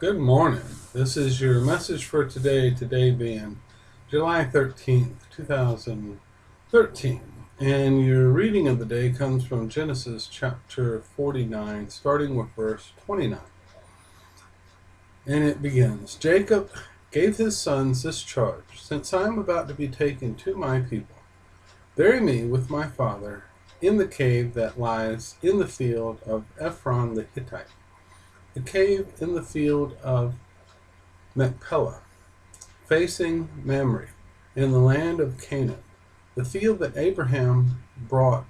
Good morning. This is your message for today being July 13th, 2013. And your reading of the day comes from Genesis chapter 49, starting with verse 29. And it begins, Jacob gave his sons this charge, since I am about to be taken to my people, bury me with my father in the cave that lies in the field of Ephron the Hittite, the cave in the field of Machpelah, facing Mamre, in the land of Canaan, the field that Abraham bought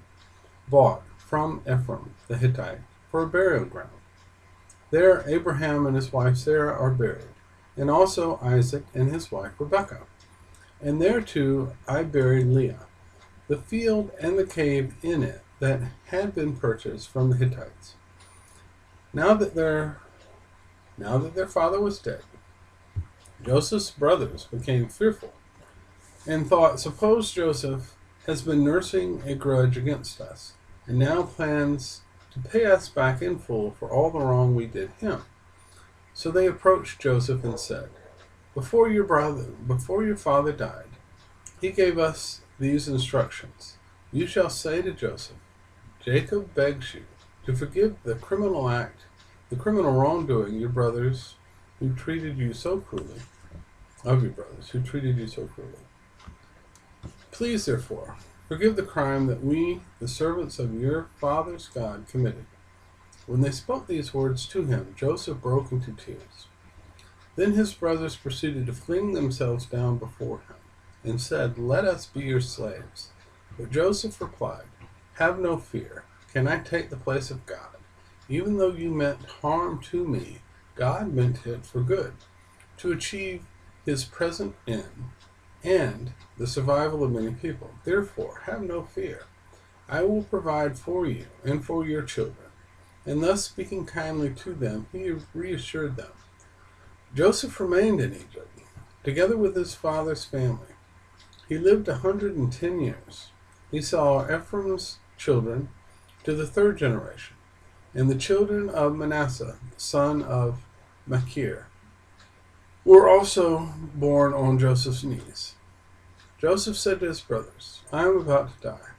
from Ephron the Hittite for a burial ground. There Abraham and his wife Sarah are buried, and also Isaac and his wife Rebekah. And there too I buried Leah, the field and the cave in it that had been purchased from the Hittites. Now that their father was dead, Joseph's brothers became fearful and thought, suppose Joseph has been nursing a grudge against us and now plans to pay us back in full for all the wrong we did him. So they approached Joseph and said, before your father died, he gave us these instructions. You shall say to Joseph, Jacob begs you to forgive the criminal wrongdoing of your brothers who treated you so cruelly. Please, therefore, forgive the crime that we, the servants of your father's God, committed. When they spoke these words to him, Joseph broke into tears. Then his brothers proceeded to fling themselves down before him and said, let us be your slaves. But Joseph replied, have no fear. Can I take the place of God? Even though you meant harm to me, God meant it for good, to achieve his present end and the survival of many people. Therefore, have no fear. I will provide for you and for your children. And thus speaking kindly to them, he reassured them. Joseph remained in Egypt, together with his father's family. He lived 110 years. He saw Ephraim's children to the third generation, and the children of Manasseh, son of Machir, were also born on Joseph's knees. Joseph said to his brothers, I am about to die.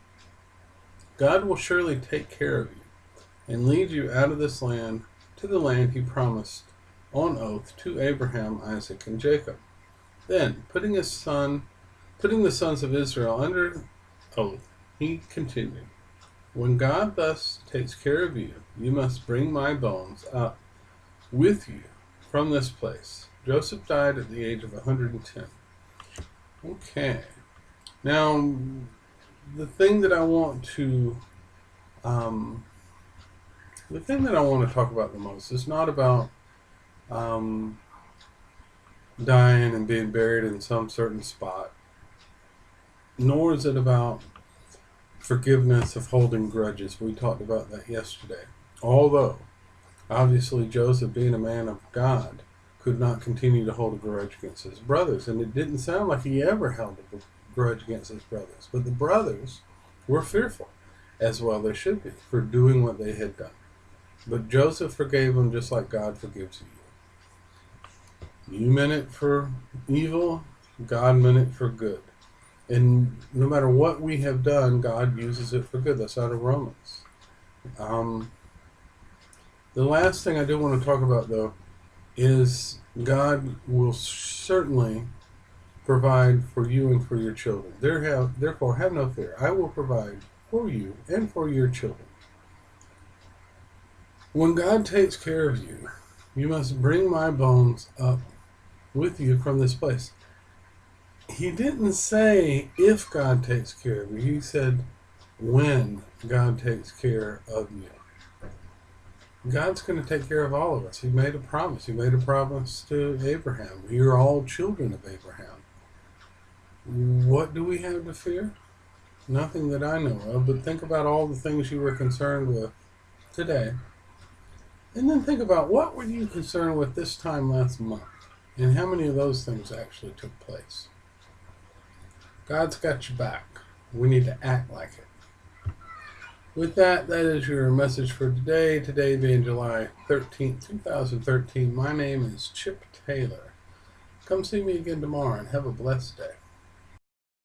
God will surely take care of you and lead you out of this land to the land he promised on oath to Abraham, Isaac, and Jacob. Then, putting the sons of Israel under oath, he continued, when God thus takes care of you, you must bring my bones up with you from this place. Joseph died at the age of 110. Okay. Now, the thing that I want to talk about the most is not about dying and being buried in some certain spot, nor is it about forgiveness of holding grudges. We talked about that yesterday. Although, obviously, Joseph, being a man of God, could not continue to hold a grudge against his brothers. And it didn't sound like he ever held a grudge against his brothers. But the brothers were fearful, as well they should be, for doing what they had done. But Joseph forgave them just like God forgives you. You meant it for evil, God meant it for good. And no matter what we have done, God uses it for good. That's out of Romans. The last thing I do want to talk about, though, is God will certainly provide for you and for your children. Therefore, have no fear. I will provide for you and for your children. When God takes care of you, you must bring my bones up with you from this place. He didn't say if God takes care of you. He said when God takes care of you. God's going to take care of all of us. He made a promise. He made a promise to Abraham. We are all children of Abraham. What do we have to fear? Nothing that I know of, but think about all the things you were concerned with today. And then think about what were you concerned with this time last month, and how many of those things actually took place. God's got your back. We need to act like it. With that, that is your message for today. Today being July 13th, 2013. My name is Chip Taylor. Come see me again tomorrow and have a blessed day.